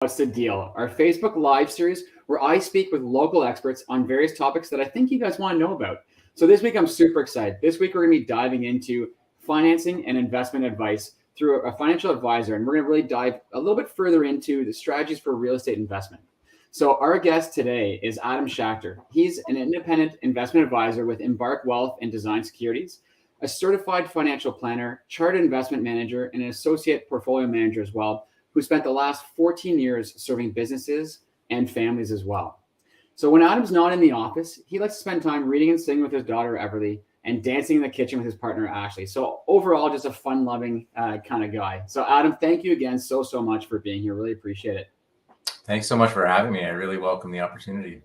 What's the deal? Our Facebook Live series where I speak with local experts on various topics that I think you guys want to know about. So this week I'm super excited. This week we're going to be diving into financing and investment advice through a financial advisor, and we're going to really dive a little bit further into the strategies for real estate investment. So our guest today is Adam Schacter. He's an independent investment advisor with Embark Wealth and Design Securities, a certified financial planner, chartered investment manager, and an associate portfolio manager as well, who spent the last 14 years serving businesses and families as well. So when Adam's not in the office, he likes to spend time reading and singing with his daughter, Everly, and dancing in the kitchen with his partner, Ashley. So overall, just a fun-loving kind of guy. So Adam, thank you again so much for being here. Really appreciate it. Thanks so much for having me. I really welcome the opportunity.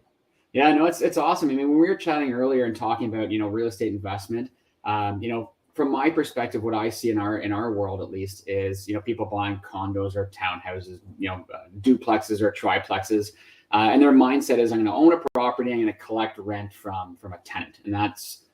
Yeah, no, it's awesome. I mean, when we were chatting earlier and talking about, real estate investment, from my perspective, what I see in our world, at least, is, people buying condos or townhouses, duplexes or triplexes. And their mindset is, I'm going to own a property, I'm going to collect rent from a tenant. And that's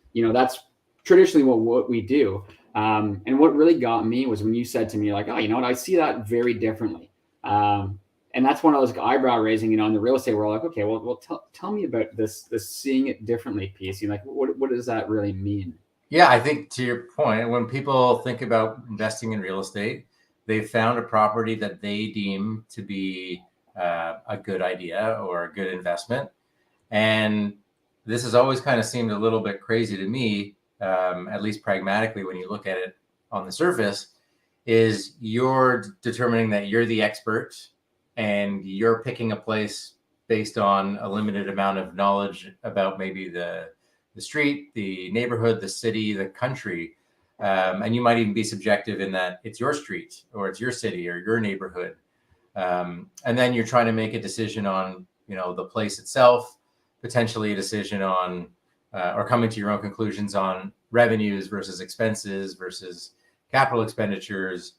traditionally what we do. And what really got me was when you said to me, like, oh, you know what, I see that very differently. And that's one of those eyebrow raising, in the real estate world, like, okay, well, tell me about this seeing it differently piece. Like, what does that really mean? Yeah, I think to your point, when people think about investing in real estate, they've found a property that they deem to be a good idea or a good investment. And this has always kind of seemed a little bit crazy to me, at least pragmatically, when you look at it on the surface, is you're determining that you're the expert and you're picking a place based on a limited amount of knowledge about maybe the street, the neighborhood, the city, the country. And you might even be subjective in that it's your street or it's your city or your neighborhood. And then you're trying to make a decision on, the place itself, potentially a decision on, or coming to your own conclusions on revenues versus expenses versus capital expenditures.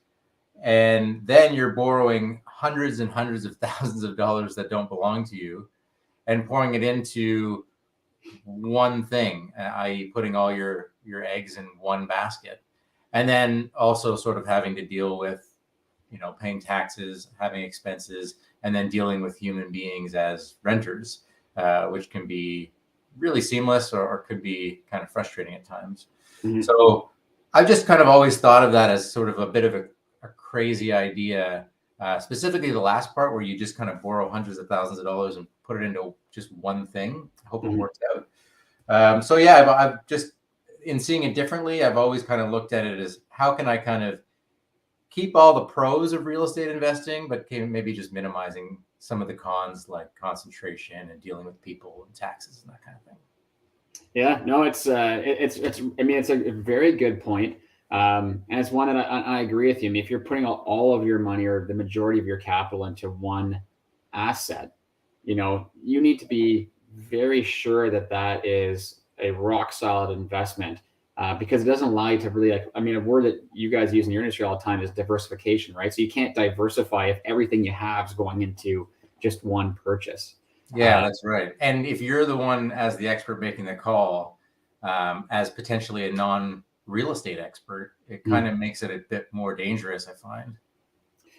And then you're borrowing hundreds and hundreds of thousands of dollars that don't belong to you and pouring it into one thing, i.e. putting all your eggs in one basket. And then also sort of having to deal with, paying taxes, having expenses, and then dealing with human beings as renters, which can be really seamless or could be kind of frustrating at times. Mm-hmm. So I've just kind of always thought of that as sort of a bit of a crazy idea, specifically the last part where you just kind of borrow hundreds of thousands of dollars and put it into just one thing. I hope it works out. So yeah, I've just, in seeing it differently, I've always kind of looked at it as how can I kind of keep all the pros of real estate investing, but maybe just minimizing some of the cons like concentration and dealing with people and taxes and that kind of thing. Yeah, no, it's a very good point. And it's one that I agree with you. I mean, if you're putting all of your money or the majority of your capital into one asset, you need to be very sure that is a rock solid investment, because it doesn't allow you to really, a word that you guys use in your industry all the time is diversification, right? So you can't diversify if everything you have is going into just one purchase. Yeah, that's right. And if you're the one as the expert making the call, as potentially a non-real estate expert, it kind of makes it a bit more dangerous, I find.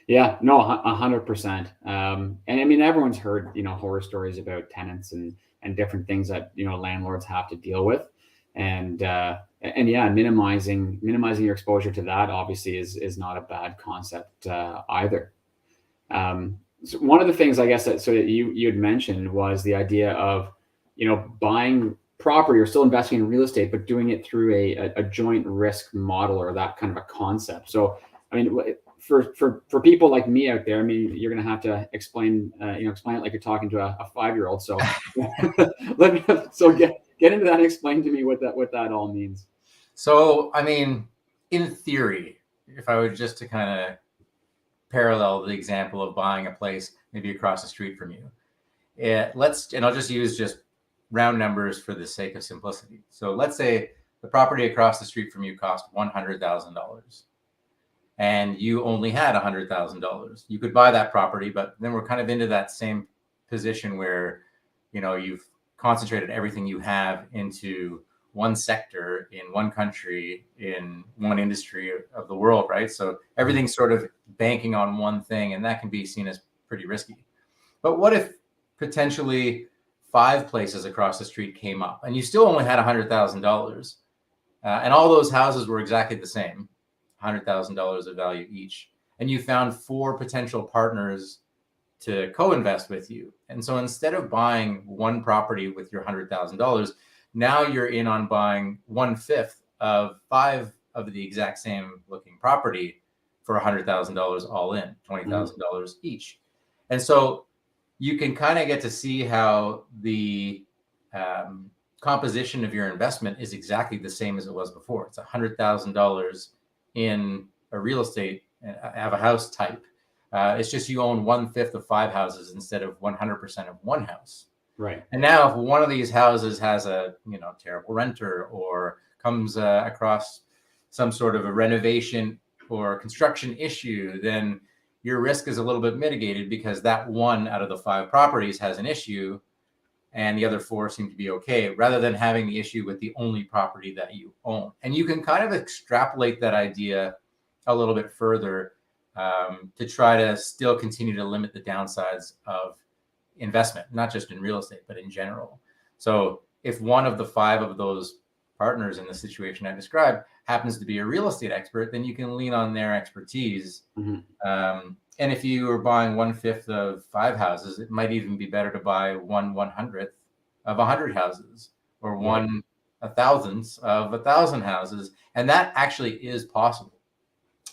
Yeah, no, 100%. And I mean, everyone's heard, horror stories about tenants and different things that, landlords have to deal with. And yeah, minimizing your exposure to that obviously is not a bad concept either. So one of the things, I guess, that you had mentioned was the idea of, buying property or still investing in real estate, but doing it through a joint risk model or that kind of a concept. So, I mean, for people like me out there, I mean, you're going to have to explain it like you're talking to a 5-year-old. So get into that and explain to me what that all means. So, I mean, in theory, if I were just to kind of parallel the example of buying a place maybe across the street from you, and I'll just use just round numbers for the sake of simplicity. So let's say the property across the street from you cost $100,000 and you only had $100,000. You could buy that property, but then we're kind of into that same position where, you've concentrated everything you have into one sector in one country in one industry of the world, right? So everything's sort of banking on one thing, and that can be seen as pretty risky. But what if potentially 5 places across the street came up and you still only had $100,000 and all those houses were exactly the same, $100,000 of value each, and you found 4 potential partners to co-invest with you. And so instead of buying one property with your $100,000, now you're in on buying 1/5 of 5 of the exact same looking property for $100,000 all in, $20,000 each. And so you can kind of get to see how the composition of your investment is exactly the same as it was before. It's $100,000 in a real estate, have a house type. It's just you own 1/5 of 5 houses instead of 100% of one house. Right. And now if one of these houses has a terrible renter or comes across some sort of a renovation or construction issue, then your risk is a little bit mitigated because that one out of the 5 properties has an issue and the other 4 seem to be okay, rather than having the issue with the only property that you own. And you can kind of extrapolate that idea a little bit further to try to still continue to limit the downsides of investment, not just in real estate, but in general. So if one of the 5 of those partners in the situation I described happens to be a real estate expert, then you can lean on their expertise. And if you are buying 1/5 of 5 houses, it might even be better to buy 1/100th of 100 houses, or 1/1000th of 1,000 houses. And that actually is possible.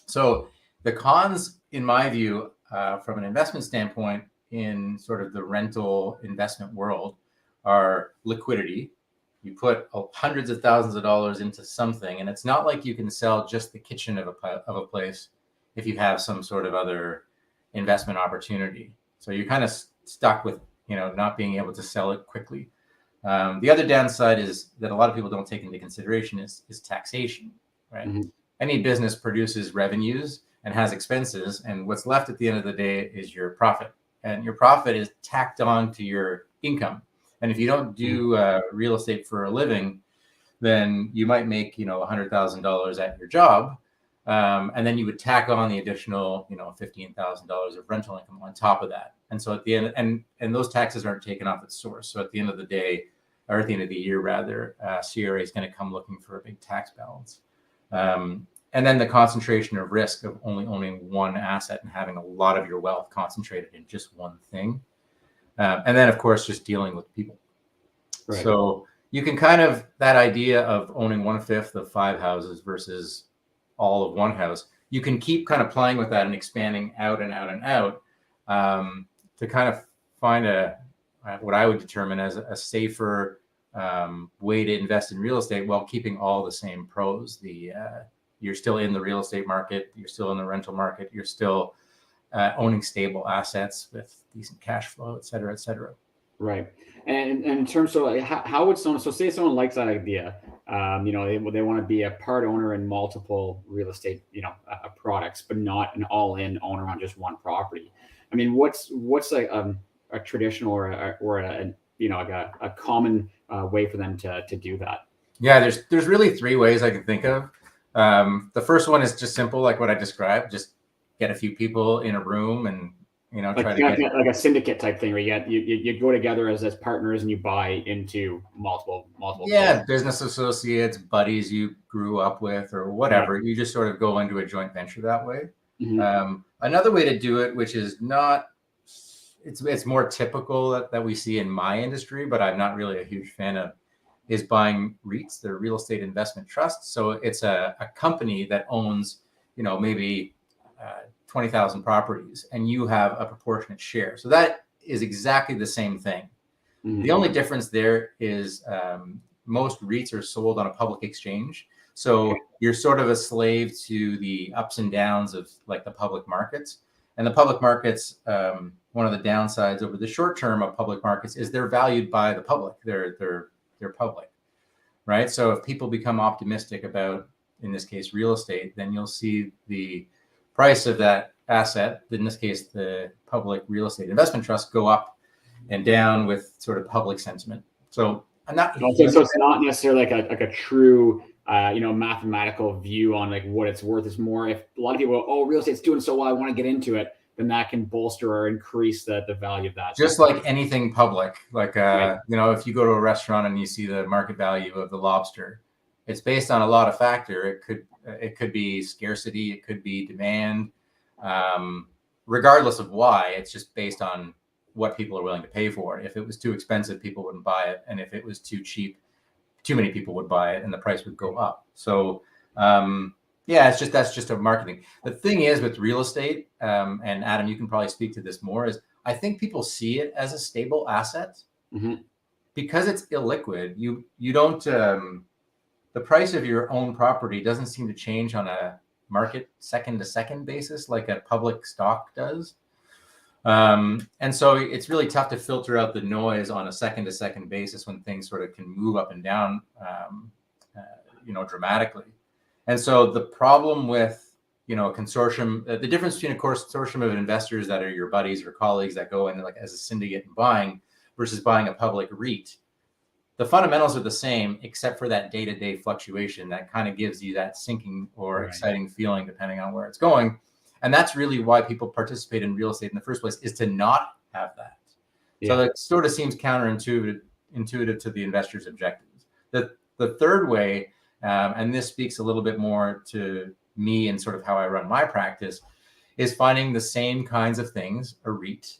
So the cons, in my view, from an investment standpoint in sort of the rental investment world, are liquidity. You put hundreds of thousands of dollars into something, and it's not like you can sell just the kitchen of a place if you have some sort of other investment opportunity. So you're kind of stuck with not being able to sell it quickly. The other downside is that a lot of people don't take into consideration is taxation, right? Any business produces revenues and has expenses, and what's left at the end of the day is your profit, and your profit is tacked on to your income. And if you don't do real estate for a living, then you might make $100,000 at your job, and then you would tack on the additional $15,000 of rental income on top of that. And so at the end, and those taxes aren't taken off at source. So at the end of the day, or at the end of the year rather, CRA is going to come looking for a big tax balance. And then the concentration of risk of only owning one asset and having a lot of your wealth concentrated in just one thing. And then, of course, just dealing with people. Right. So you can kind of, that idea of owning 1/5 of 5 houses versus all of one house, you can keep kind of playing with that and expanding out and out and out to kind of find what I would determine as a safer way to invest in real estate while keeping all the same pros. You're still in the real estate market, you're still in the rental market, you're still owning stable assets with decent cash flow, et cetera, et cetera. Right. And in terms of how would someone, so say someone likes that idea, they want to be a part owner in multiple real estate, products, but not an all-in owner on just one property. I mean, what's like a traditional or a common way for them to do that? Yeah, there's really 3 ways I can think of. The first one is just simple, like what I described. Just get a few people in a room and try to get like a syndicate type thing where you go together as partners and you buy into multiple. Yeah, business associates, buddies you grew up with, or whatever. Yeah. You just sort of go into a joint venture that way. Another way to do it, which is not, it's more typical that we see in my industry, but I'm not really a huge fan of, is buying REITs, the real estate investment trusts. So it's a company that owns, maybe 20,000 properties, and you have a proportionate share. So that is exactly the same thing. The only difference there is most REITs are sold on a public exchange. So you're sort of a slave to the ups and downs of like the public markets. And the public markets, one of the downsides over the short term of public markets is they're valued by the public. They're public, right? So if people become optimistic about, in this case, real estate, then you'll see the price of that asset, in this case, the public real estate investment trust, go up and down with sort of public sentiment. So so it's not necessarily like a true, mathematical view on like what it's worth. It's more if a lot of people go, oh, real estate's doing so well, I want to get into it. then that can bolster or increase the value of that. Just like anything public, like, Right. you know, if you go to a restaurant and you see the market value of the lobster, it's based on a lot of factor. It could be scarcity, it could be demand, regardless of why. It's just based on what people are willing to pay for it. If it was too expensive, people wouldn't buy it, and if it was too cheap, too many people would buy it, and the price would go up. So, yeah, that's just a marketing. The thing is with real estate, and Adam, you can probably speak to this more, is I think people see it as a stable asset because it's illiquid. You don't the price of your own property doesn't seem to change on a market second to second basis like a public stock does. And so it's really tough to filter out the noise on a second to second basis when things sort of can move up and down, you know, dramatically. And so the problem with, you know, a consortium, the difference between a consortium of investors that are your buddies or colleagues that go in like as a syndicate and buying versus buying a public REIT, the fundamentals are the same, except for that day-to-day fluctuation that kind of gives you that sinking or exciting feeling depending on where it's going. And that's really why people participate in real estate in the first place, is to not have that. So that sort of seems counterintuitive to the investor's objectives. The third way, and this speaks a little bit more to me and sort of how I run my practice, is finding the same kinds of things, a REIT,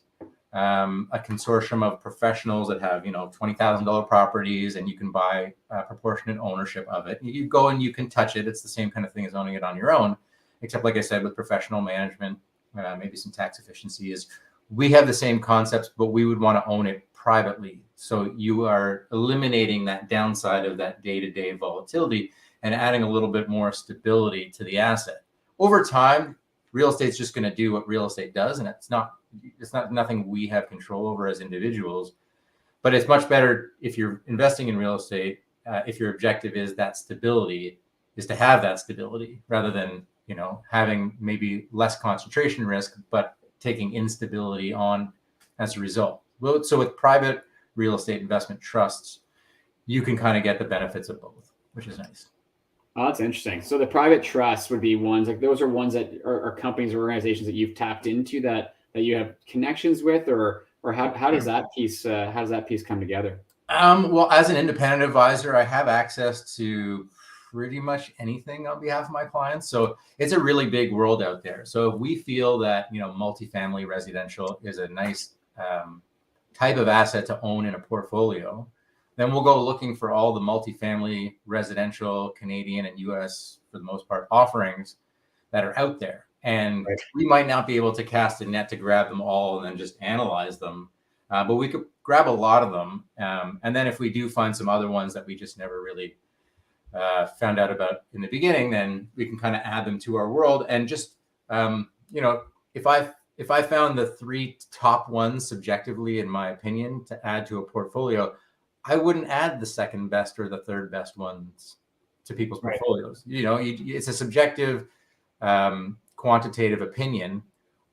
a consortium of professionals that have, you know, $20,000 properties, and you can buy proportionate ownership of it. You go and you can touch it. It's the same kind of thing as owning it on your own, except like I said, with professional management, maybe some tax efficiencies. We have the same concepts, but we would want to own it privately. So you are eliminating that downside of that day-to-day volatility and adding a little bit more stability to the asset. Over time, real estate's just going to do what real estate does, and it's not nothing we have control over as individuals. But it's much better if you're investing in real estate, if your objective is that stability, is to have that stability rather than, you know, having maybe less concentration risk, but taking instability on as a result. Well, so with private real estate investment trusts, you can kind of get the benefits of both, which is nice. Oh, that's interesting. So the private trusts would be ones like those are ones that are companies or organizations that you've tapped into that you have connections with, or how does that piece come together? Well, as an independent advisor, I have access to pretty much anything on behalf of my clients. So it's a really big world out there. So if we feel that, you know, multifamily residential is a nice type of asset to own in a portfolio, then we'll go looking for all the multifamily residential Canadian and US, for the most part, offerings that are out there. And we might not be able to cast a net to grab them all and then just analyze them, but we could grab a lot of them. And then if we do find some other ones that we just never really found out about in the beginning, then we can kind of add them to our world. And just, you know, if I found the three top ones subjectively, in my opinion, to add to a portfolio, I wouldn't add the second best or the third best ones to people's portfolios. You know, it's a subjective, quantitative opinion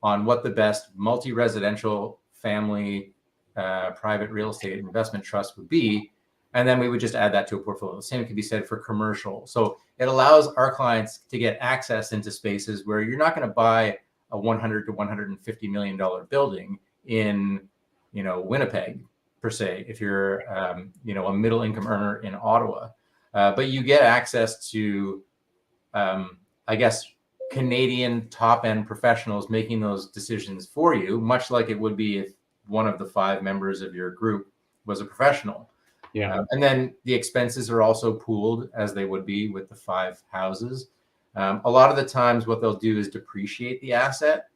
on what the best multi-residential family private real estate investment trust would be. And then we would just add that to a portfolio. The same can be said for commercial. So it allows our clients to get access into spaces where you're not going to buy a $100 to $150 million building in, you know, Winnipeg, per se, if you're, you know, a middle income earner in Ottawa. But you get access to, I guess, Canadian top-end professionals making those decisions for you, much like it would be if one of the 5 members of your group was a professional. And then the expenses are also pooled, as they would be with the 5 houses. A lot of the times what they'll do is depreciate the asset.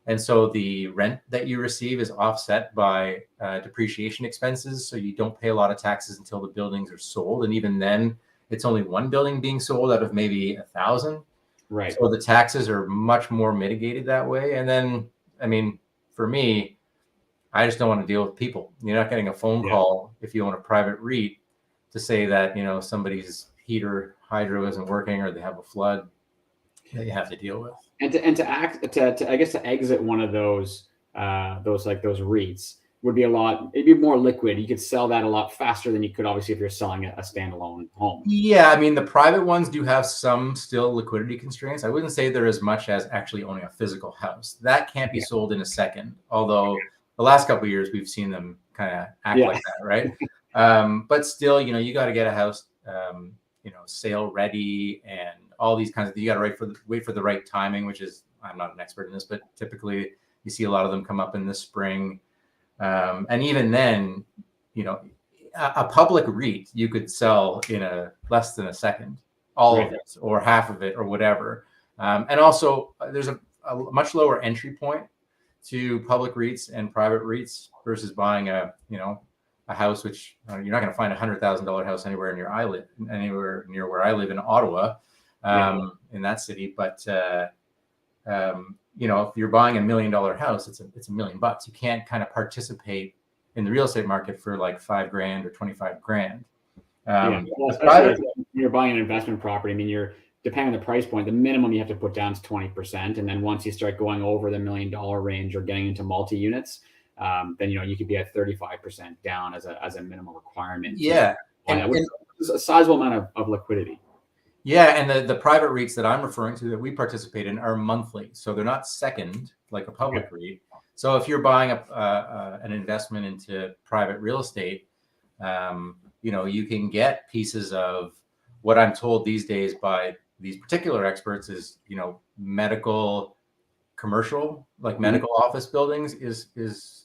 And so the rent that you receive is offset by depreciation expenses. So you don't pay a lot of taxes until the buildings are sold. And even then, it's only one building being sold out of maybe 1,000. Right. So the taxes are much more mitigated that way. And then, I mean, for me, I just don't want to deal with people. You're not getting a phone call if you own a private REIT to say that, you know, somebody's heater hydro isn't working or they have a flood that you have to deal with. And to exit one of those REITs, would be it'd be more liquid. You could sell that a lot faster than you could obviously if you're selling a standalone home. Yeah, I mean, the private ones do have some still liquidity constraints. I wouldn't say they're as much as actually owning a physical house. That can't be sold in a second, although the last couple of years we've seen them kind of act like that, right? But still, you got to get a house, sale ready and all these kinds of things. You got to wait for the right timing, which is, I'm not an expert in this, but typically you see a lot of them come up in the spring. And even then, a public REIT you could sell in less than a second, all of it or half of it or whatever. And also there's a much lower entry point to public REITs and private REITs versus buying a house, which you're not going to find $100,000 house anywhere near where I live in Ottawa, in that city. But if you're buying $1 million house, it's $1 million. You can't kind of participate in the real estate market for like $5,000 or $25,000. You're buying an investment property. I mean, depending on the price point, the minimum you have to put down is 20%. And then once you start going over the $1 million range or getting into multi-units, then, you could be at 35% down as a minimum requirement. Yeah. It's a sizable amount of liquidity. Yeah. And the private REITs that I'm referring to that we participate in are monthly. So they're not second like a public REIT. So if you're buying an investment into private real estate, you can get pieces of what I'm told these days by these particular experts is, medical commercial, like medical office buildings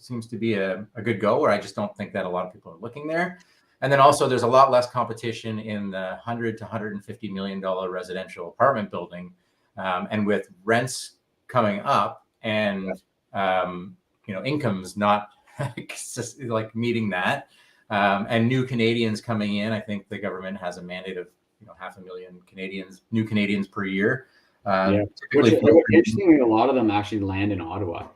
seems to be a good go, where I just don't think that a lot of people are looking there. And then also there's a lot less competition in the $100 to $150 million residential apartment building. And with rents coming up and, incomes not like meeting that, and new Canadians coming in, I think the government has a mandate of 500,000 new Canadians per year. Interestingly, a lot of them actually land in Ottawa.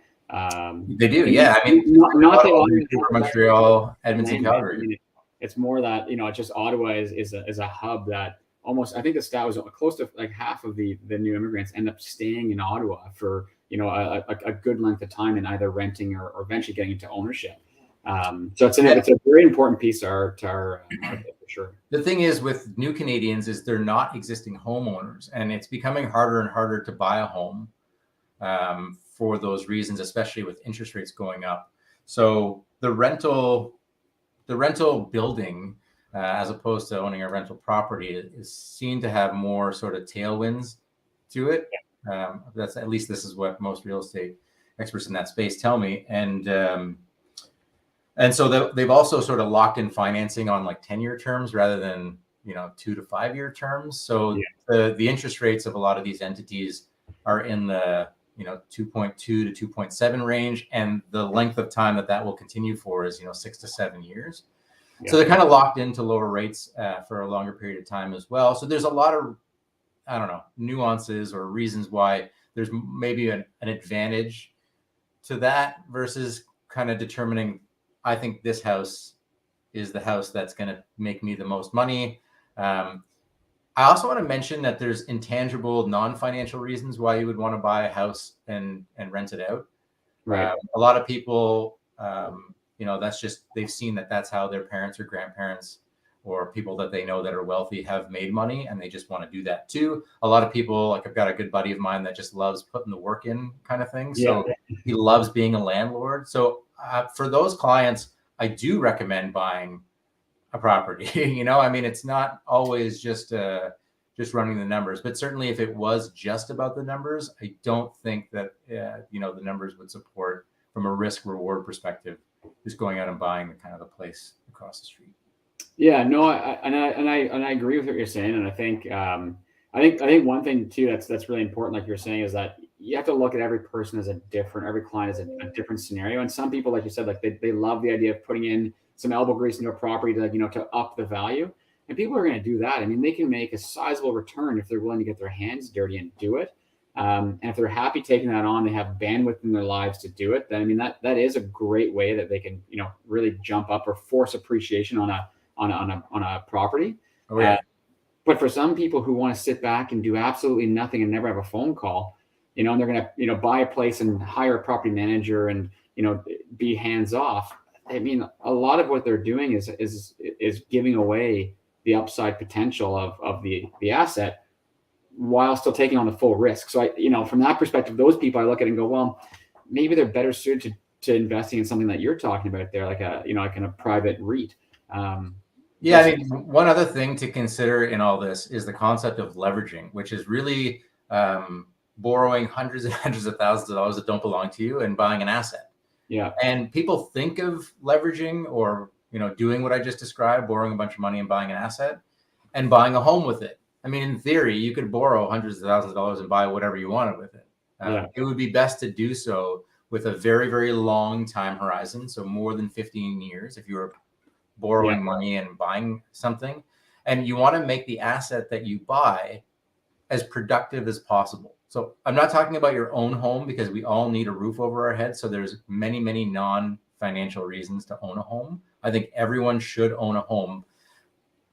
They do, yeah. I mean, not Montreal, Edmonton, Calgary. It's more that it's just Ottawa is a hub that almost, I think the stat was close to like half of the new immigrants end up staying in Ottawa for a good length of time and either renting or eventually getting into ownership. So it's a very important piece to our market for sure. The thing is with new Canadians is they're not existing homeowners, and it's becoming harder and harder to buy a home for those reasons, especially with interest rates going up. So the rental building, as opposed to owning a rental property, is seen to have more sort of tailwinds to it. That's, at least this is what most real estate experts in that space tell me. And so they've also sort of locked in financing on like 10-year terms rather than 2 to 5 year terms. So the interest rates of a lot of these entities are in the 2.2 to 2.7 range, and the length of time that will continue for is 6 to 7 years. Yeah. So they're kind of locked into lower rates for a longer period of time as well. So there's a lot of nuances or reasons why there's maybe an advantage to that versus kind of determining, I think this house is the house that's going to make me the most money. I also want to mention that there's intangible, non-financial reasons why you would want to buy a house and rent it out. Right. A lot of people, that's just, they've seen that's how their parents or grandparents or people that they know that are wealthy have made money, and they just want to do that too. A lot of people, like I've got a good buddy of mine that just loves putting the work in kind of thing. So he loves being a landlord. So for those clients, I do recommend buying a property. I mean, it's not always just running the numbers, but certainly if it was just about the numbers, I don't think that, the numbers would support from a risk reward perspective, just going out and buying the place across the street. Yeah, no, I agree with what you're saying, and I think one thing too that's really important, like you're saying, is that you have to look at every person as every client as a different scenario. And some people, like you said, like they love the idea of putting in some elbow grease into a property to up the value. And people are going to do that. I mean, they can make a sizable return if they're willing to get their hands dirty and do it. And if they're happy taking that on, they have bandwidth in their lives to do it. Then I mean that is a great way that they can really jump up or force appreciation on a property. Oh, yeah. But for some people who want to sit back and do absolutely nothing and never have a phone call, and they're going to buy a place and hire a property manager and be hands off, I mean, a lot of what they're doing is giving away the upside potential of the asset while still taking on the full risk. So from that perspective, those people I look at and go, well, maybe they're better suited to investing in something that you're talking about there, like like in a private REIT. Yeah, I mean, one other thing to consider in all this is the concept of leveraging, which is really borrowing hundreds and hundreds of thousands of dollars that don't belong to you and buying an asset. Yeah. And people think of leveraging or, doing what I just described, borrowing a bunch of money and buying an asset and buying a home with it. I mean, in theory, you could borrow hundreds of thousands of dollars and buy whatever you wanted with it. It would be best to do so with a very, very long time horizon. So more than 15 years, if you were borrowing money and buying something, and you want to make the asset that you buy as productive as possible. So I'm not talking about your own home, because we all need a roof over our head. So there's many, many non-financial reasons to own a home. I think everyone should own a home.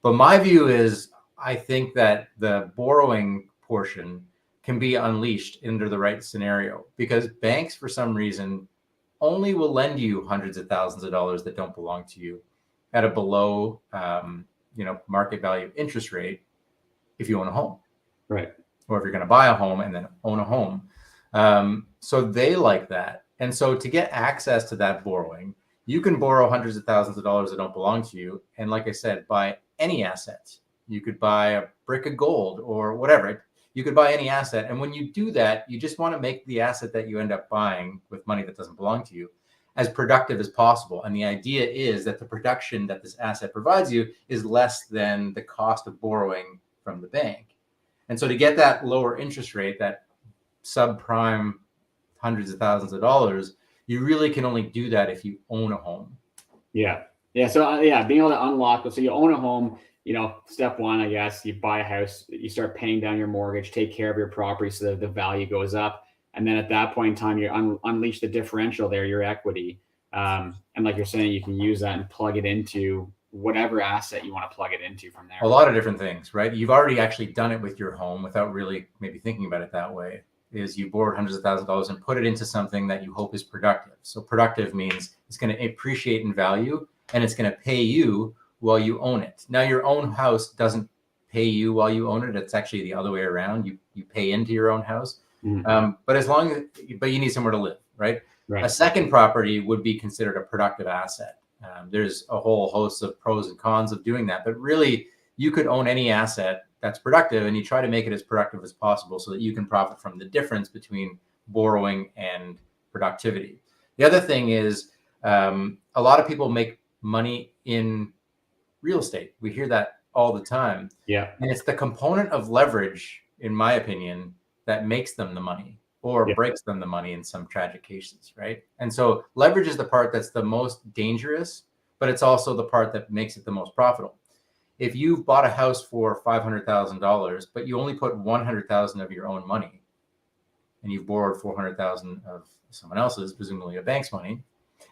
But my view is, I think that the borrowing portion can be unleashed under the right scenario, because banks, for some reason, only will lend you hundreds of thousands of dollars that don't belong to you at a below, market value interest rate if you own a home. Right. Or if you're going to buy a home and then own a home. So they like that. And so to get access to that borrowing, you can borrow hundreds of thousands of dollars that don't belong to you. And like I said, buy any asset. You could buy a brick of gold or whatever. You could buy any asset. And when you do that, you just want to make the asset that you end up buying with money that doesn't belong to you as productive as possible. And the idea is that the production that this asset provides you is less than the cost of borrowing from the bank. And so to get that lower interest rate, that subprime hundreds of thousands of dollars, you really can only do that if you own a home. Yeah. Yeah. So being able to unlock. So you own a home, step one, I guess, you buy a house, you start paying down your mortgage, take care of your property so that the value goes up. And then at that point in time, you unleash the differential there, your equity. And like you're saying, you can use that and plug it into whatever asset you want to plug it into from there. A lot of different things, right? You've already actually done it with your home without really maybe thinking about it that way. Is you borrowed hundreds of thousands of dollars and put it into something that you hope is productive. So productive means it's going to appreciate in value and it's going to pay you while you own it. Now, your own house doesn't pay you while you own it. It's actually the other way around. You pay into your own house. Mm-hmm. But you need somewhere to live, right? A second property would be considered a productive asset. There's a whole host of pros and cons of doing that, but really you could own any asset that's productive and you try to make it as productive as possible so that you can profit from the difference between borrowing and productivity. The other thing is a lot of people make money in real estate. We hear that all the time. Yeah. And it's the component of leverage, in my opinion, that makes them the money or breaks them the money in some tragic cases, right? And so leverage is the part that's the most dangerous, but it's also the part that makes it the most profitable. If you've bought a house for $500,000, but you only put $100,000 of your own money, and you've borrowed $400,000 of someone else's, presumably a bank's money,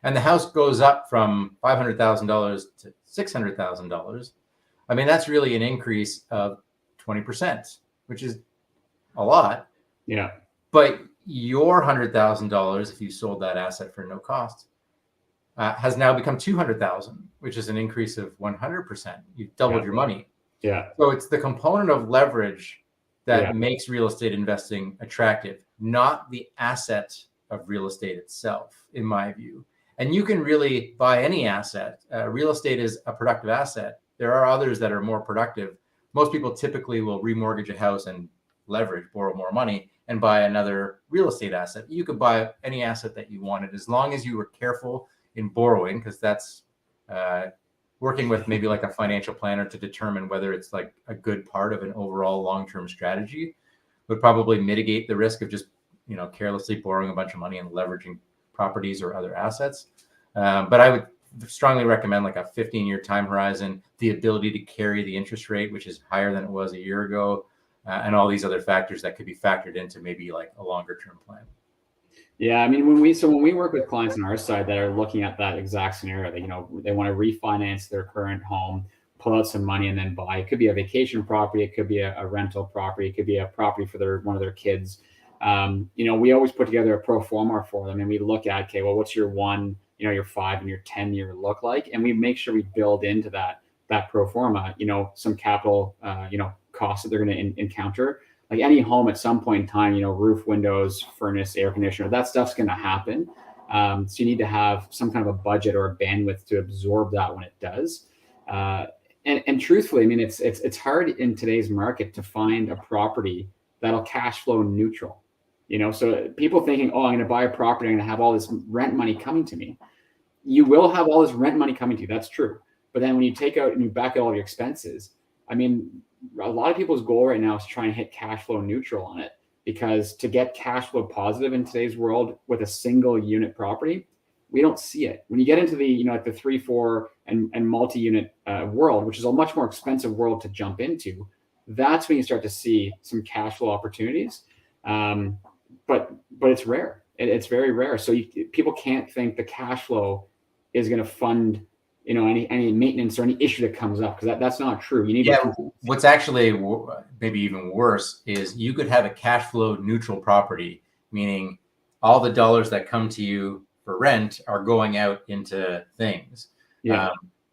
and the house goes up from $500,000 to $600,000, I mean, that's really an increase of 20%, which is a lot. Yeah. But your $100,000, if you sold that asset for no cost, has now become $200,000, which is an increase of 100%. You've doubled your money. Yeah. So it's the component of leverage that makes real estate investing attractive, not the asset of real estate itself, in my view. And you can really buy any asset. Real estate is a productive asset. There are others that are more productive. Most people typically will remortgage a house and leverage, borrow more money, and buy another real estate asset. You could buy any asset that you wanted, as long as you were careful in borrowing, because that's working with maybe like a financial planner to determine whether it's like a good part of an overall long-term strategy would probably mitigate the risk of just, carelessly borrowing a bunch of money and leveraging properties or other assets. But I would strongly recommend like a 15-year time horizon, the ability to carry the interest rate, which is higher than it was a year ago, and all these other factors that could be factored into maybe like a longer term plan. Yeah, I mean, when we work with clients on our side that are looking at that exact scenario, that they want to refinance their current home, pull out some money, and then buy. It could be a vacation property, it could be a rental property, it could be a property for one of their kids. We always put together a pro forma for them, and we look at, okay, well, what's your one your 5 and your 10-year look like. And we make sure we build into that pro forma, some capital, costs that they're going to encounter. Like any home at some point in time, roof, windows, furnace, air conditioner, that stuff's going to happen. So you need to have some kind of a budget or a bandwidth to absorb that when it does. And truthfully, I mean, it's hard in today's market to find a property that'll cash flow neutral. So people thinking, oh, I'm going to buy a property, I'm going to have all this rent money coming to me. You will have all this rent money coming to you. That's true. But then when you take out and you back out all your expenses, I mean, a lot of people's goal right now is to try and hit cash flow neutral on it, because to get cash flow positive in today's world with a single unit property, we don't see it. When you get into the, like the 3, 4 and multi-unit world, which is a much more expensive world to jump into, that's when you start to see some cash flow opportunities. But it's rare. It's very rare. So people can't think the cash flow is going to fund, any maintenance or any issue that comes up, because that's not true. You need what's actually maybe even worse is you could have a cash flow neutral property, meaning all the dollars that come to you for rent are going out into things.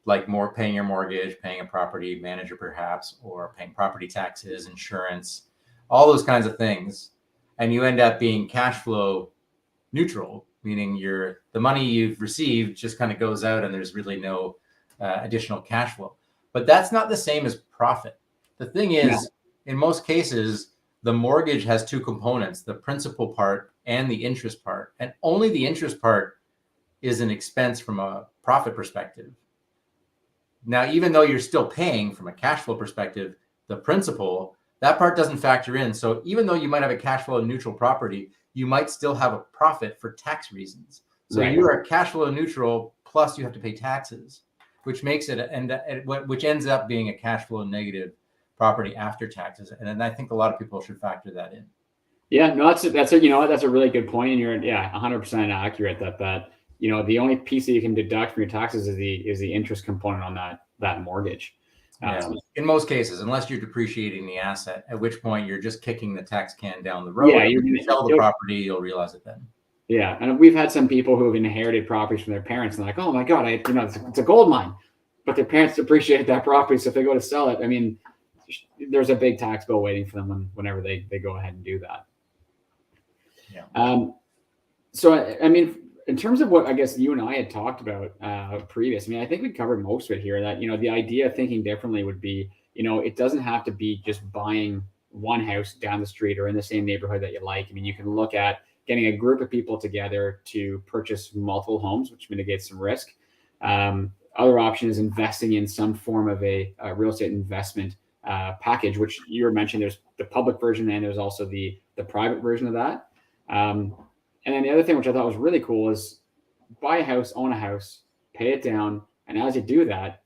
Like more paying your mortgage, paying a property manager perhaps, or paying property taxes, insurance, all those kinds of things. And you end up being cash flow neutral, meaning the money you've received just kind of goes out and there's really no additional cash flow. But that's not the same as profit. The thing is, in most cases, the mortgage has two components, the principal part and the interest part. And only the interest part is an expense from a profit perspective. Now, even though you're still paying from a cash flow perspective, the principal, that part doesn't factor in. So even though you might have a cash flow neutral property, you might still have a profit for tax reasons. So you are cash flow neutral, plus you have to pay taxes, which makes it, which ends up being a cash flow negative property after taxes. And then I think a lot of people should factor that in. Yeah, no, that's a really good point. And you're 100% accurate that the only piece that you can deduct from your taxes is the interest component on that mortgage. In most cases, unless you're depreciating the asset, at which point you're just kicking the tax can down the road. When you sell the property, you'll realize it then. Yeah, and we've had some people who have inherited properties from their parents, and they're like, oh my God, it's a gold mine, but their parents depreciated that property, so if they go to sell it, I mean, there's a big tax bill waiting for them whenever they go ahead and do that. So I mean, in terms of what I guess you and I had talked about previous, I mean, I think we covered most of it here. That the idea of thinking differently would be, it doesn't have to be just buying one house down the street or in the same neighborhood that you like. I mean, you can look at getting a group of people together to purchase multiple homes, which mitigates some risk. Other option is investing in some form of a real estate investment package, which you were mentioning. There's the public version and there's also the private version of that. And then the other thing, which I thought was really cool, is buy a house, own a house, pay it down. And as you do that,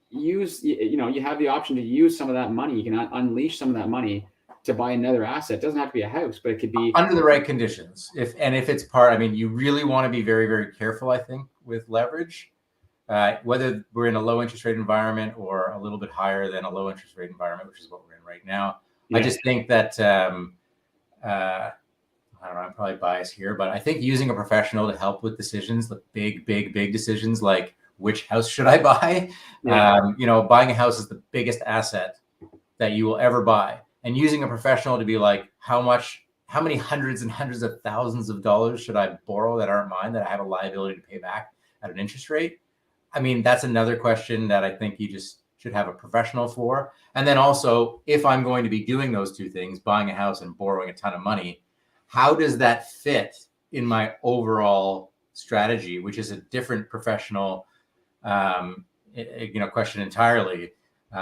you have the option to use some of that money. You can unleash some of that money to buy another asset. It doesn't have to be a house, but it could be under the right conditions. If it's part, I mean, you really want to be very, very careful, I think, with leverage, whether we're in a low interest rate environment or a little bit higher than a low interest rate environment, which is what we're in right now. I just think that, I don't know, I'm probably biased here, but I think using a professional to help with decisions, the big decisions, like which house should I buy? Buying a house is the biggest asset that you will ever buy. And using a professional to be like, how many hundreds and hundreds of thousands of dollars should I borrow that aren't mine, that I have a liability to pay back at an interest rate? I mean, that's another question that I think you just should have a professional for. And then also, if I'm going to be doing those two things, buying a house and borrowing a ton of money, how does that fit in my overall strategy, which is a different professional, question entirely.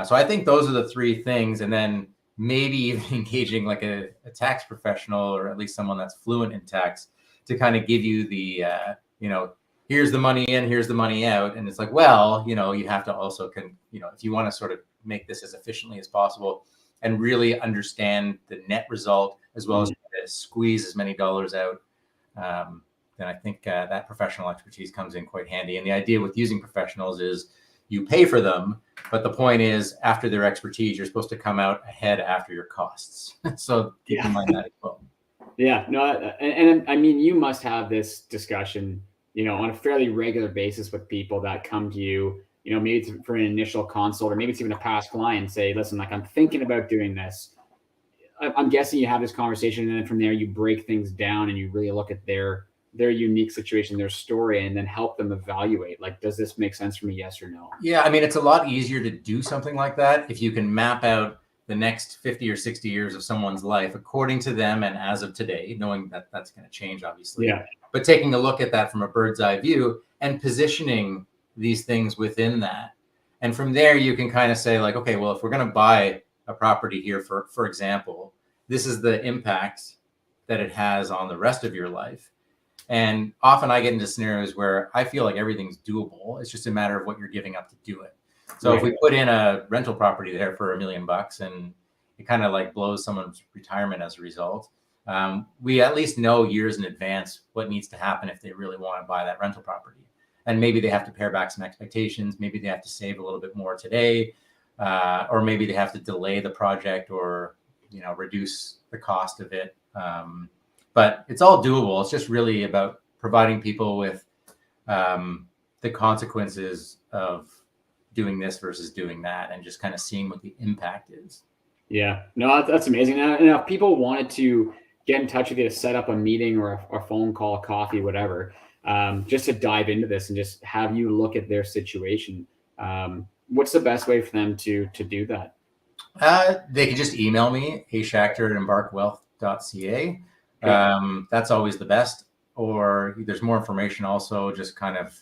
So I think those are the three things. And then maybe even engaging like a tax professional, or at least someone that's fluent in tax, to kind of give you the, here's the money in, here's the money out. And it's like, well, you have to also if you want to sort of make this as efficiently as possible and really understand the net result, as well as squeeze as many dollars out, then I think that professional expertise comes in quite handy. And the idea with using professionals is you pay for them, but the point is, after their expertise, you're supposed to come out ahead after your costs. So keep in mind that as well. Yeah, no, and I mean, you must have this discussion on a fairly regular basis with people that come to you, maybe it's for an initial consult, or maybe it's even a past client, say, listen, like I'm thinking about doing this. I'm guessing you have this conversation, and then from there you break things down and you really look at their unique situation, their story, and then help them evaluate, like, does this make sense for me? Yes or no? Yeah. I mean, it's a lot easier to do something like that if you can map out the next 50 or 60 years of someone's life according to them and as of today, knowing that that's going to change, obviously. Yeah. But taking a look at that from a bird's eye view and positioning these things within that. And from there, you can kind of say, like, okay, well, if we're going to buy a property here, for example, this is the impact that it has on the rest of your life. And often I get into scenarios where I feel like everything's doable. It's just a matter of what you're giving up to do it. So Right. if we put in a rental property there for $1 million and it kind of like blows someone's retirement as a result, we at least know years in advance what needs to happen if they really want to buy that rental property. And maybe they have to pare back some expectations. Maybe they have to save a little bit more today, or maybe they have to delay the project or, reduce the cost of it. But it's all doable. It's just really about providing people with the consequences of doing this versus doing that, and just kind of seeing what the impact is. Yeah, no, that's amazing. And if people wanted to get in touch with you to set up a meeting or a phone call, coffee, whatever, just to dive into this and just have you look at their situation, what's the best way for them to do that? They can just email me, Schacter@embarkwealth.ca. Okay. That's always the best. Or there's more information also just kind of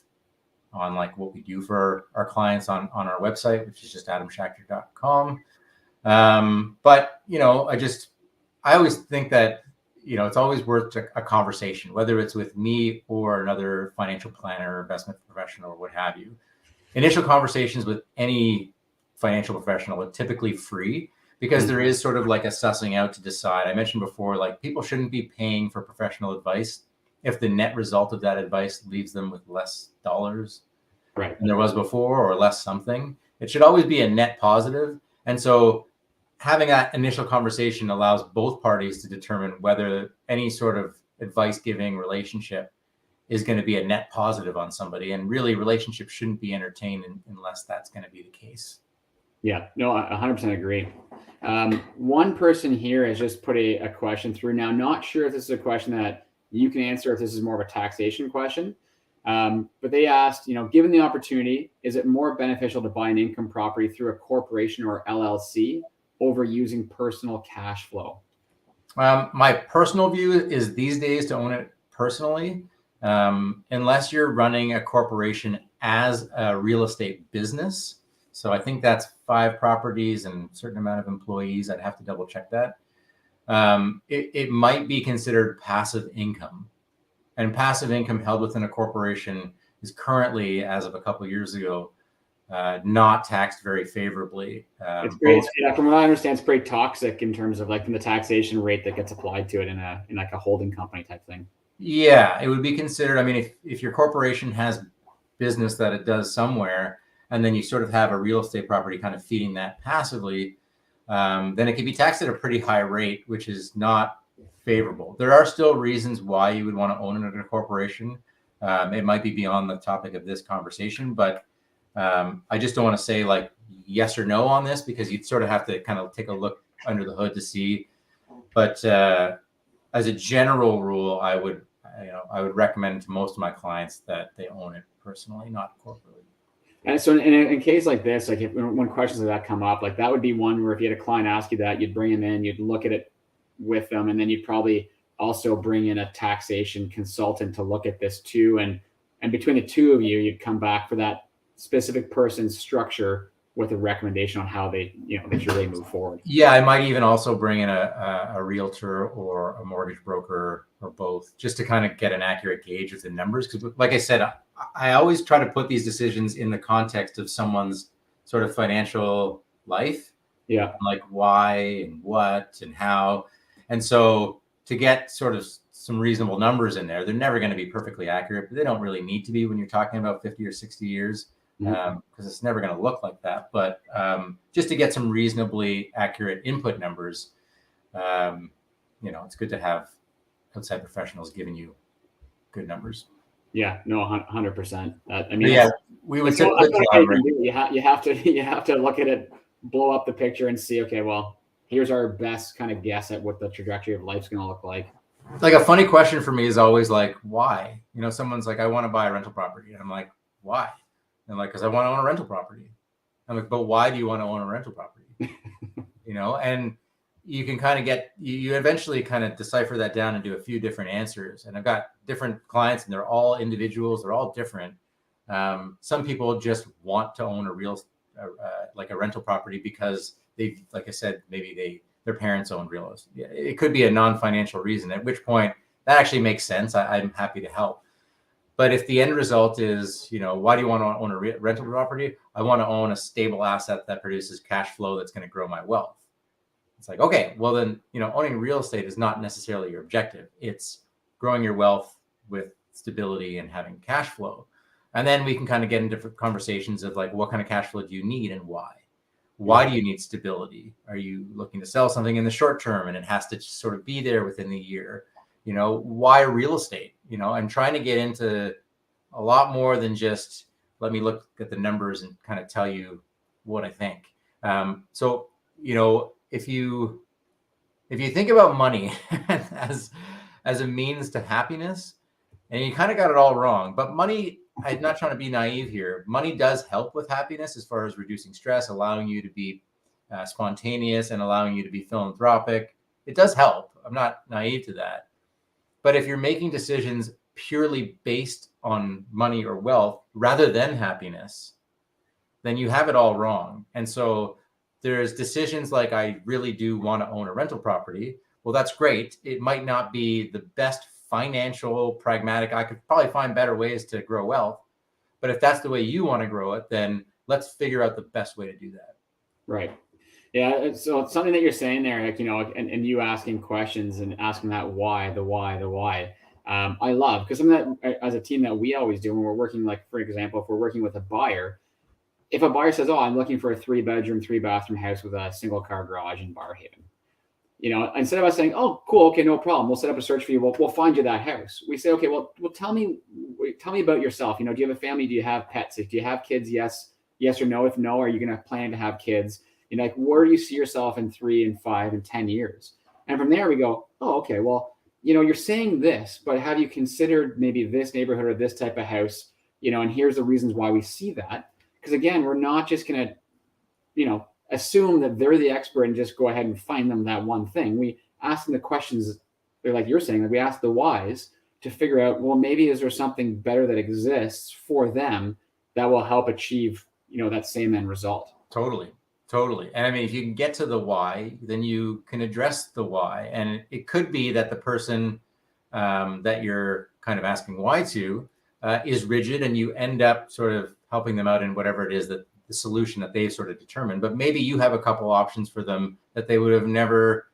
on like what we do for our clients on our website, which is just adamschacter.com. But, I always think that, it's always worth a conversation, whether it's with me or another financial planner, investment professional, or what have you. Initial conversations with any financial professional are typically free because there is sort of like a sussing out to decide. I mentioned before, like, people shouldn't be paying for professional advice if the net result of that advice leaves them with less dollars Right. than there was before, or less something. It should always be a net positive. And so having that initial conversation allows both parties to determine whether any sort of advice giving relationship is going to be a net positive on somebody. And really, relationships shouldn't be entertained unless that's going to be the case. Yeah, no, I 100% agree. One person here has just put a question through. Now, not sure if this is a question that you can answer, if this is more of a taxation question. But they asked, given the opportunity, is it more beneficial to buy an income property through a corporation or LLC over using personal cash flow? My personal view is these days to own it personally, unless you're running a corporation as a real estate business. So I think that's 5 properties and a certain amount of employees. I'd have to double check that. It might be considered passive income. And passive income held within a corporation is currently, as of a couple of years ago, not taxed very favorably. It's great. From what I understand, it's pretty toxic in terms of like the taxation rate that gets applied to it in like a holding company type thing. Yeah, it would be considered. I mean, if your corporation has business that it does somewhere, and then you sort of have a real estate property kind of feeding that passively, then it can be taxed at a pretty high rate, which is not favorable. There are still reasons why you would want to own it in a corporation. It might be beyond the topic of this conversation, but I just don't want to say like yes or no on this, because you'd sort of have to kind of take a look under the hood to see. But as a general rule, I would recommend to most of my clients that they own it personally, not corporately. And so in a case like this, like when questions like that come up, like that would be one where if you had a client ask you that, you'd bring them in, you'd look at it with them, and then you'd probably also bring in a taxation consultant to look at this too. And between the two of you, you'd come back for that specific person's structure with a recommendation on how they should really move forward. Yeah, I might even also bring in a realtor or a mortgage broker or both, just to kind of get an accurate gauge of the numbers. Because like I said, I always try to put these decisions in the context of someone's sort of financial life. Yeah. Like why and what and how. And so to get sort of some reasonable numbers in there, they're never going to be perfectly accurate, but they don't really need to be when you're talking about 50 or 60 years, because it's never going to look like that. But just to get some reasonably accurate input numbers, it's good to have outside professionals giving you good numbers. Yeah, no, 100%. I But mean, yeah, we would it's not, typically that's not how you collaborate. can do it. You have to you have to look at it, blow up the picture, and see. Okay, well, here's our best kind of guess at what the trajectory of life's going to look like. Like a funny question for me is always like, why? You know, someone's like, I want to buy a rental property. And I'm like, why? And like, because I want to own a rental property. I'm like, but why do you want to own a rental property? You know, and you can kind of you eventually kind of decipher that down into a few different answers. And I've got different clients and they're all individuals. They're all different. Some people just want to own like a rental property because like I said, maybe their parents own real estate. It could be a non-financial reason, at which point that actually makes sense. I'm happy to help. But if the end result is, you know, why do you want to own a rental property? I want to own a stable asset that produces cash flow that's going to grow my wealth. It's like, okay, well then, you know, owning real estate is not necessarily your objective. It's growing your wealth with stability and having cash flow. And then we can kind of get into conversations of like, what kind of cash flow do you need and why? Why do you need stability? Are you looking to sell something in the short term and it has to sort of be there within the year? You know, why real estate? You know, I'm trying to get into a lot more than just let me look at the numbers and kind of tell you what I think. So, you know, if you think about money as a means to happiness, and you kind of got it all wrong, but money, I'm not trying to be naive here. Money does help with happiness as far as reducing stress, allowing you to be spontaneous and allowing you to be philanthropic. It does help. I'm not naive to that. But if you're making decisions purely based on money or wealth rather than happiness, then you have it all wrong. And so there's decisions like, I really do want to own a rental property. Well, that's great. It might not be the best financial, pragmatic. I could probably find better ways to grow wealth. But if that's the way you want to grow it, then let's figure out the best way to do that. Right. Yeah. So it's something that you're saying there, like, you know, and you asking questions and asking that why, the why, the why. I love, because something that as a team that we always do when we're working, like, for example, if we're working with a buyer, if a buyer says, oh, I'm looking for a 3-bedroom, 3-bathroom house with a single car garage in Barhaven, you know, instead of us saying, oh, cool, okay, no problem, we'll set up a search for you, we'll find you that house. We say, okay, well, tell me about yourself. You know, do you have a family? Do you have pets? Do you have kids? Yes or no. If no, are you going to plan to have kids? You know, like, where do you see yourself in 3 and 5 and 10 years? And from there we go, oh, okay, well, you know, you're saying this, but have you considered maybe this neighborhood or this type of house? You know, and here's the reasons why we see that. Because again, we're not just going to, you know, assume that they're the expert and just go ahead and find them that one thing. We ask them the questions, they're like you're saying, like we ask the whys to figure out, well, maybe is there something better that exists for them that will help achieve, you know, that same end result. Totally. And I mean, if you can get to the why, then you can address the why. And it could be that the person that you're kind of asking why to is rigid, and you end up sort of helping them out in whatever it is that the solution that they've sort of determined. But maybe you have a couple options for them that they would have never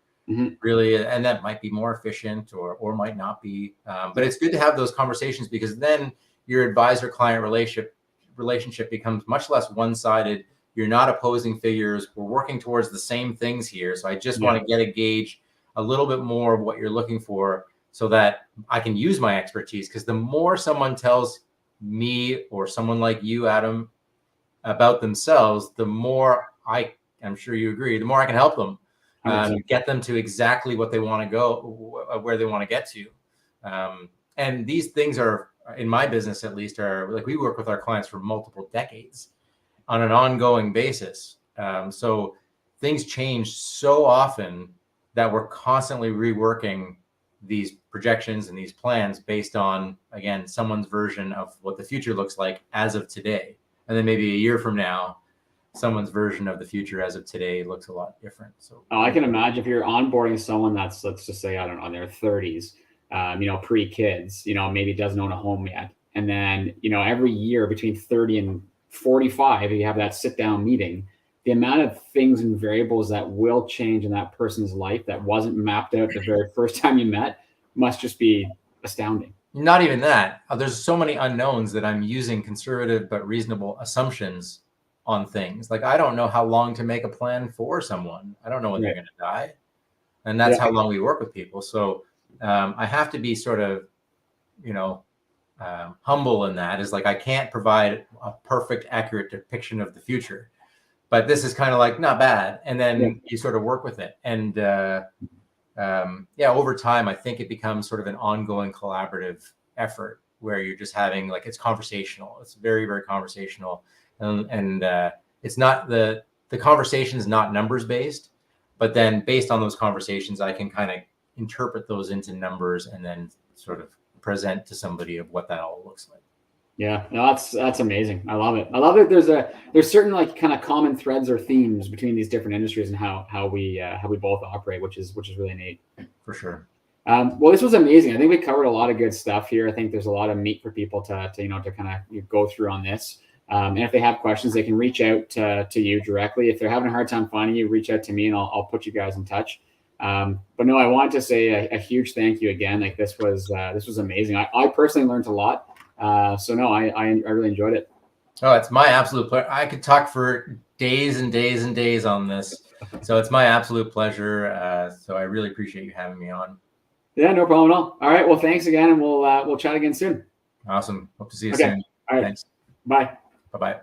really, and that might be more efficient or might not be. But it's good to have those conversations, because then your advisor-client relationship becomes much less one-sided. You're not opposing figures. We're working towards the same things here. So I just want to get a gauge a little bit more of what you're looking for so that I can use my expertise. Because the more someone tells me or someone like you, Adam, about themselves, the more I'm sure you agree, the more I can help them get them to exactly what they want to go, where they want to get to. And these things are, in my business at least, are like, we work with our clients for multiple decades on an ongoing basis. So things change so often that we're constantly reworking these projections and these plans based on, again, someone's version of what the future looks like as of today. And then maybe a year from now, someone's version of the future as of today looks a lot different. So I can imagine if you're onboarding someone that's, let's just say, I don't know, in their 30s, you know, pre-kids, you know, maybe doesn't own a home yet. And then, you know, every year between 30 and 45, you have that sit down meeting, the amount of things and variables that will change in that person's life that wasn't mapped out the very first time you met must just be astounding. Not even that. There's so many unknowns that I'm using conservative but reasonable assumptions on things. Like, I don't know how long to make a plan for someone. I don't know when they're going to die. And that's how long we work with people. So I have to be sort of, you know, humble in that, is like, I can't provide a perfect, accurate depiction of the future, but this is kind of like not bad. And then you sort of work with it. And over time, I think it becomes sort of an ongoing collaborative effort where you're just having, like, it's conversational. It's very, very conversational. And it's not the conversation is not numbers based, but then based on those conversations, I can kind of interpret those into numbers and then sort of present to somebody of what that all looks like. Yeah, no, that's amazing. I love it. I love that there's certain like kind of common threads or themes between these different industries and how we both operate, which is really neat. For sure. Well, this was amazing. I think we covered a lot of good stuff here. I think there's a lot of meat for people to kind of go through on this. And if they have questions, they can reach out to you directly. If they're having a hard time finding you, reach out to me and I'll put you guys in touch. But no, I wanted to say a huge thank you again. Like this was amazing. I personally learned a lot. So no, I really enjoyed it. Oh, it's my absolute pleasure. I could talk for days and days and days on this. So it's my absolute pleasure. So I really appreciate you having me on. Yeah, no problem at all. All right. Well, thanks again. And we'll chat again soon. Awesome. Hope to see you soon. All right. Thanks. Bye. Bye-bye.